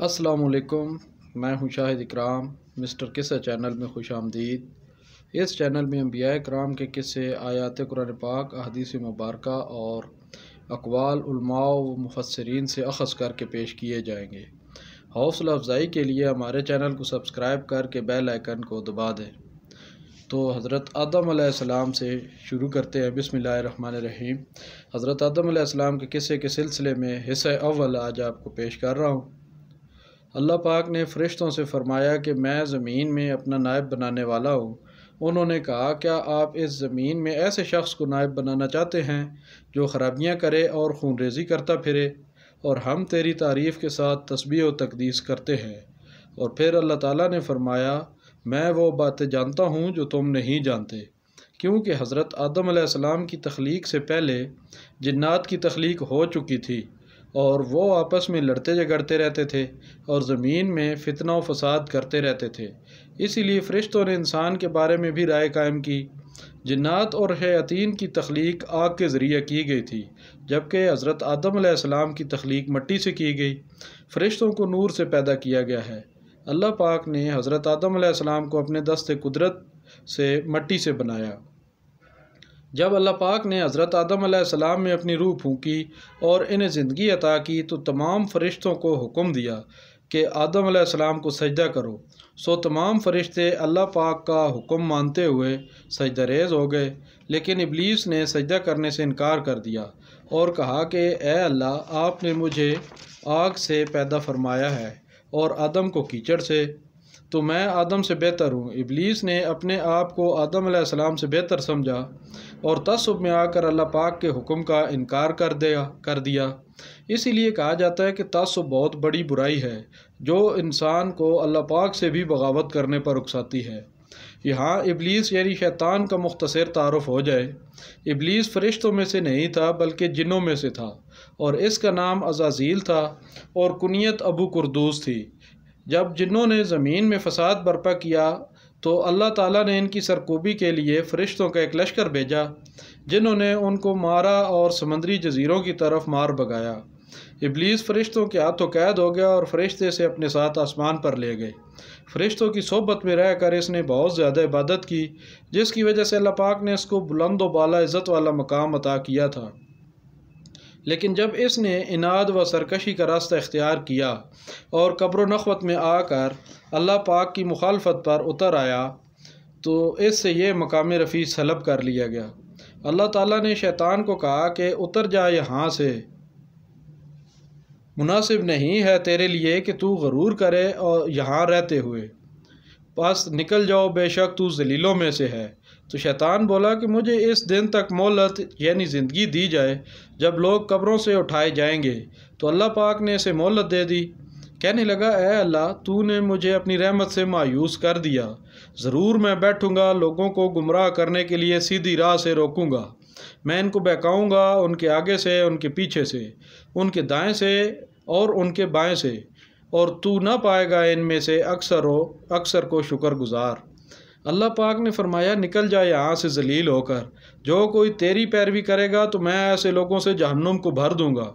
السلام علیکم، میں ہوں شاہد اکرام۔ مسٹر قصہ چینل میں خوش آمدید۔ اس چینل میں انبیاء کرام کے قصے، آیات قرآن پاک، احادیث مبارکہ اور اقوال علماء و مفسرین سے اخذ کر کے پیش کیے جائیں گے۔ حوصلہ افزائی کے لیے ہمارے چینل کو سبسکرائب کر کے بیل آئیکن کو دبا دیں۔ تو حضرت آدم علیہ السلام سے شروع کرتے ہیں۔ بسم اللہ الرحمن الرحیم۔ حضرت آدم علیہ السلام کے قصے کے سلسلے میں حصہ اول آج آپ کو پیش کر رہا ہوں۔ اللہ پاک نے فرشتوں سے فرمایا کہ میں زمین میں اپنا نائب بنانے والا ہوں۔ انہوں نے کہا، کیا آپ اس زمین میں ایسے شخص کو نائب بنانا چاہتے ہیں جو خرابیاں کرے اور خون ریزی کرتا پھرے؟ اور ہم تیری تعریف کے ساتھ تسبیح و تقدیس کرتے ہیں۔ اور پھر اللہ تعالیٰ نے فرمایا، میں وہ باتیں جانتا ہوں جو تم نہیں جانتے، کیونکہ حضرت آدم علیہ السلام کی تخلیق سے پہلے جنات کی تخلیق ہو چکی تھی اور وہ آپس میں لڑتے جھگڑتے رہتے تھے اور زمین میں فتنہ و فساد کرتے رہتے تھے۔ اسی لیے فرشتوں نے انسان کے بارے میں بھی رائے قائم کی۔ جنات اور شیاطین کی تخلیق آگ کے ذریعے کی گئی تھی، جبکہ حضرت آدم علیہ السلام کی تخلیق مٹی سے کی گئی۔ فرشتوں کو نور سے پیدا کیا گیا ہے۔ اللہ پاک نے حضرت آدم علیہ السلام کو اپنے دست قدرت سے مٹی سے بنایا۔ جب اللہ پاک نے حضرت آدم علیہ السلام میں اپنی روح پھونکی اور انہیں زندگی عطا کی تو تمام فرشتوں کو حکم دیا کہ آدم علیہ السلام کو سجدہ کرو۔ سو تمام فرشتے اللہ پاک کا حکم مانتے ہوئے سجدہ ریز ہو گئے، لیکن ابلیس نے سجدہ کرنے سے انکار کر دیا اور کہا کہ اے اللہ، آپ نے مجھے آگ سے پیدا فرمایا ہے اور آدم کو کیچڑ سے، تو میں آدم سے بہتر ہوں۔ ابلیس نے اپنے آپ کو آدم علیہ السلام سے بہتر سمجھا اور تعصب میں آ کر اللہ پاک کے حکم کا انکار کر دیا۔ اسی لیے کہا جاتا ہے کہ تعصب بہت بڑی برائی ہے جو انسان کو اللہ پاک سے بھی بغاوت کرنے پر اکساتی ہے۔ یہاں ابلیس یعنی شیطان کا مختصر تعارف ہو جائے۔ ابلیس فرشتوں میں سے نہیں تھا بلکہ جنوں میں سے تھا، اور اس کا نام عزازیل تھا اور کنیت ابو قردوس تھی۔ جب جنوں نے زمین میں فساد برپا کیا تو اللہ تعالیٰ نے ان کی سرکوبی کے لیے فرشتوں کا ایک لشکر بھیجا، جنہوں نے ان کو مارا اور سمندری جزیروں کی طرف مار بگایا۔ ابلیس فرشتوں کے ہاتھوں قید ہو گیا اور فرشتے اسے اپنے ساتھ آسمان پر لے گئے۔ فرشتوں کی صحبت میں رہ کر اس نے بہت زیادہ عبادت کی، جس کی وجہ سے اللہ پاک نے اس کو بلند و بالا عزت والا مقام عطا کیا تھا۔ لیکن جب اس نے عناد و سرکشی کا راستہ اختیار کیا اور قبر و نخوت میں آ کر اللہ پاک کی مخالفت پر اتر آیا تو اس سے یہ مقام رفیع سلب کر لیا گیا۔ اللہ تعالیٰ نے شیطان کو کہا کہ اتر جا یہاں سے، مناسب نہیں ہے تیرے لیے کہ تو غرور کرے اور یہاں رہتے ہوئے، بس نکل جاؤ، بے شک تو ذلیلوں میں سے ہے۔ تو شیطان بولا کہ مجھے اس دن تک مہلت یعنی زندگی دی جائے جب لوگ قبروں سے اٹھائے جائیں گے۔ تو اللہ پاک نے اسے مہلت دے دی۔ کہنے لگا، اے اللہ، تو نے مجھے اپنی رحمت سے مایوس کر دیا، ضرور میں بیٹھوں گا، لوگوں کو گمراہ کرنے کے لیے سیدھی راہ سے روکوں گا۔ میں ان کو بہکاؤں گا، ان کے آگے سے، ان کے پیچھے سے، ان کے دائیں سے اور ان کے بائیں سے، اور تو نہ پائے گا ان میں سے اکثر کو شکر گزار۔ اللہ پاک نے فرمایا، نکل جا یہاں سے ذلیل ہو کر، جو کوئی تیری پیروی کرے گا تو میں ایسے لوگوں سے جہنم کو بھر دوں گا،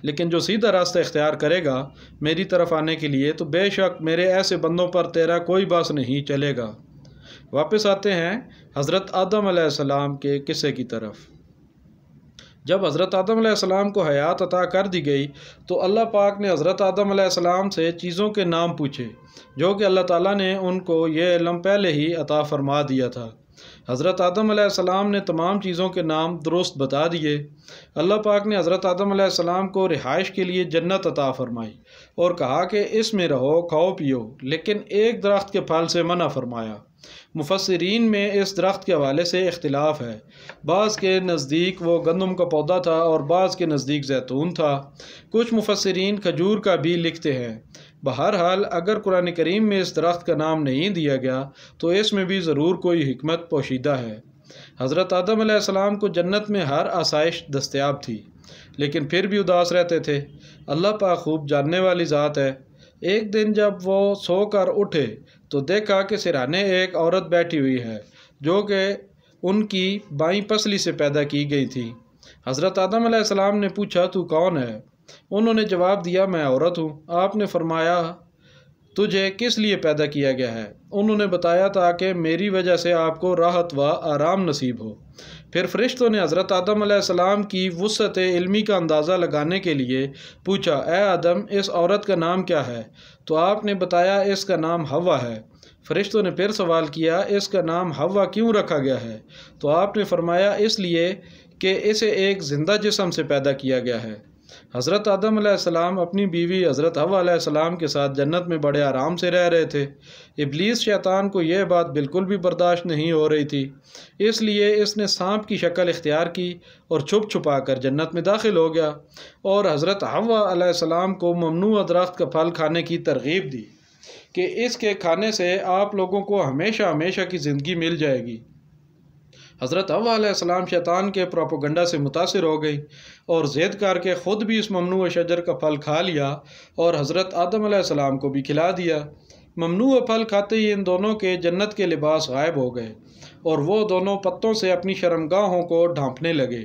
لیکن جو سیدھا راستہ اختیار کرے گا میری طرف آنے کے لیے تو بے شک میرے ایسے بندوں پر تیرا کوئی باس نہیں چلے گا۔ واپس آتے ہیں حضرت آدم علیہ السلام کے قصے کی طرف۔ جب حضرت آدم علیہ السلام کو حیات عطا کر دی گئی تو اللہ پاک نے حضرت آدم علیہ السلام سے چیزوں کے نام پوچھے، جو کہ اللہ تعالیٰ نے ان کو یہ علم پہلے ہی عطا فرما دیا تھا۔ حضرت آدم علیہ السلام نے تمام چیزوں کے نام درست بتا دیے۔ اللہ پاک نے حضرت آدم علیہ السلام کو رہائش کے لیے جنت عطا فرمائی اور کہا کہ اس میں رہو، کھاؤ پیو، لیکن ایک درخت کے پھل سے منع فرمایا۔ مفسرین میں اس درخت کے حوالے سے اختلاف ہے۔ بعض کے نزدیک وہ گندم کا پودا تھا اور بعض کے نزدیک زیتون تھا۔ کچھ مفسرین کھجور کا بھی لکھتے ہیں۔ بہرحال اگر قرآن کریم میں اس درخت کا نام نہیں دیا گیا تو اس میں بھی ضرور کوئی حکمت پوشیدہ ہے۔ حضرت آدم علیہ السلام کو جنت میں ہر آسائش دستیاب تھی، لیکن پھر بھی اداس رہتے تھے۔ اللہ پاک خوب جاننے والی ذات ہے۔ ایک دن جب وہ سو کر اٹھے تو دیکھا کہ سرہانے ایک عورت بیٹھی ہوئی ہے جو کہ ان کی بائیں پسلی سے پیدا کی گئی تھی۔ حضرت آدم علیہ السلام نے پوچھا، تو کون ہے؟ انہوں نے جواب دیا میں عورت ہوں۔ آپ نے فرمایا تجھے کس لیے پیدا کیا گیا ہے؟ انہوں نے بتایا تاکہ میری وجہ سے آپ کو راحت و آرام نصیب ہو۔ پھر فرشتوں نے حضرت آدم علیہ السلام کی وسعت علمی کا اندازہ لگانے کے لیے پوچھا اے آدم اس عورت کا نام کیا ہے؟ تو آپ نے بتایا اس کا نام حوا ہے۔ فرشتوں نے پھر سوال کیا اس کا نام حوا کیوں رکھا گیا ہے؟ تو آپ نے فرمایا اس لیے کہ اسے ایک زندہ جسم سے پیدا کیا گیا ہے۔ حضرت آدم علیہ السلام اپنی بیوی حضرت حوا علیہ السلام کے ساتھ جنت میں بڑے آرام سے رہ رہے تھے۔ ابلیس شیطان کو یہ بات بالکل بھی برداشت نہیں ہو رہی تھی، اس لیے اس نے سانپ کی شکل اختیار کی اور چھپ چھپا کر جنت میں داخل ہو گیا اور حضرت حوا علیہ السلام کو ممنوع درخت کا پھل کھانے کی ترغیب دی کہ اس کے کھانے سے آپ لوگوں کو ہمیشہ ہمیشہ کی زندگی مل جائے گی۔ حضرت حوا علیہ السلام شیطان کے پروپیگنڈا سے متاثر ہو گئی اور ضد کر کے خود بھی اس ممنوع شجر کا پھل کھا لیا اور حضرت آدم علیہ السلام کو بھی کھلا دیا۔ ممنوع پھل کھاتے ہی ان دونوں کے جنت کے لباس غائب ہو گئے اور وہ دونوں پتوں سے اپنی شرمگاہوں کو ڈھانپنے لگے۔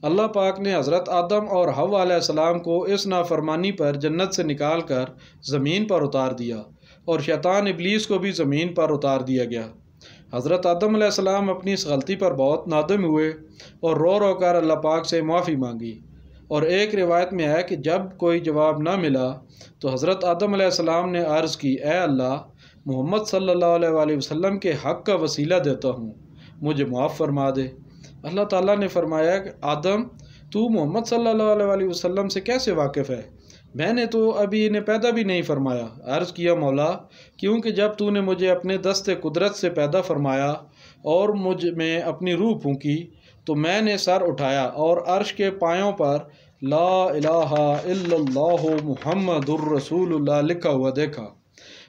اللہ پاک نے حضرت آدم اور حوا علیہ السلام کو اس نافرمانی پر جنت سے نکال کر زمین پر اتار دیا اور شیطان ابلیس کو بھی زمین پر اتار دیا گیا۔ حضرت آدم علیہ السلام اپنی اس غلطی پر بہت نادم ہوئے اور رو رو کر اللہ پاک سے معافی مانگی، اور ایک روایت میں ہے کہ جب کوئی جواب نہ ملا تو حضرت آدم علیہ السلام نے عرض کی اے اللہ محمد صلی اللہ علیہ وآلہ وسلم کے حق کا وسیلہ دیتا ہوں، مجھے معاف فرما دے۔ اللہ تعالیٰ نے فرمایا کہ آدم تو محمد صلی اللہ علیہ وآلہ وسلم سے کیسے واقف ہے؟ میں نے تو ابھی انہیں پیدا بھی نہیں فرمایا۔ عرض کیا مولا کیونکہ جب تو نے مجھے اپنے دست قدرت سے پیدا فرمایا اور مجھ میں اپنی روح پھونکی تو میں نے سر اٹھایا اور عرش کے پایوں پر لا الہ الا اللہ محمد الرسول اللہ لکھا ہوا دیکھا۔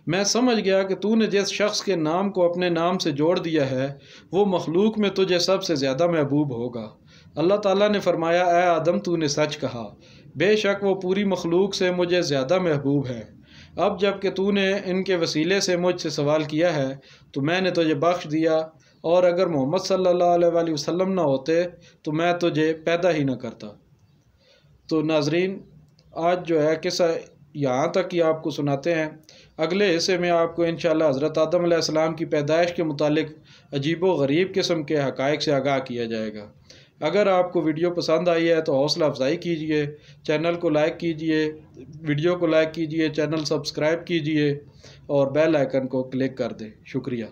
میں سمجھ گیا کہ تو نے جس شخص کے نام کو اپنے نام سے جوڑ دیا ہے وہ مخلوق میں تجھے سب سے زیادہ محبوب ہوگا۔ اللہ تعالیٰ نے فرمایا اے آدم تو نے سچ کہا، بے شک وہ پوری مخلوق سے مجھے زیادہ محبوب ہے۔ اب جب کہ تو نے ان کے وسیلے سے مجھ سے سوال کیا ہے تو میں نے تجھے بخش دیا، اور اگر محمد صلی اللہ علیہ وآلہ وسلم نہ ہوتے تو میں تجھے پیدا ہی نہ کرتا۔ تو ناظرین آج جو ہے قصہ یہاں تک ہی آپ کو سناتے ہیں، اگلے حصے میں آپ کو انشاءاللہ حضرت آدم علیہ السلام کی پیدائش کے متعلق عجیب و غریب قسم کے حقائق سے آگاہ کیا جائے گا۔ اگر آپ کو ویڈیو پسند آئی ہے تو حوصلہ افزائی کیجئے، چینل کو لائک کیجئے، ویڈیو کو لائک کیجئے، چینل سبسکرائب کیجئے اور بیل آئیکن کو کلک کر دیں۔ شکریہ۔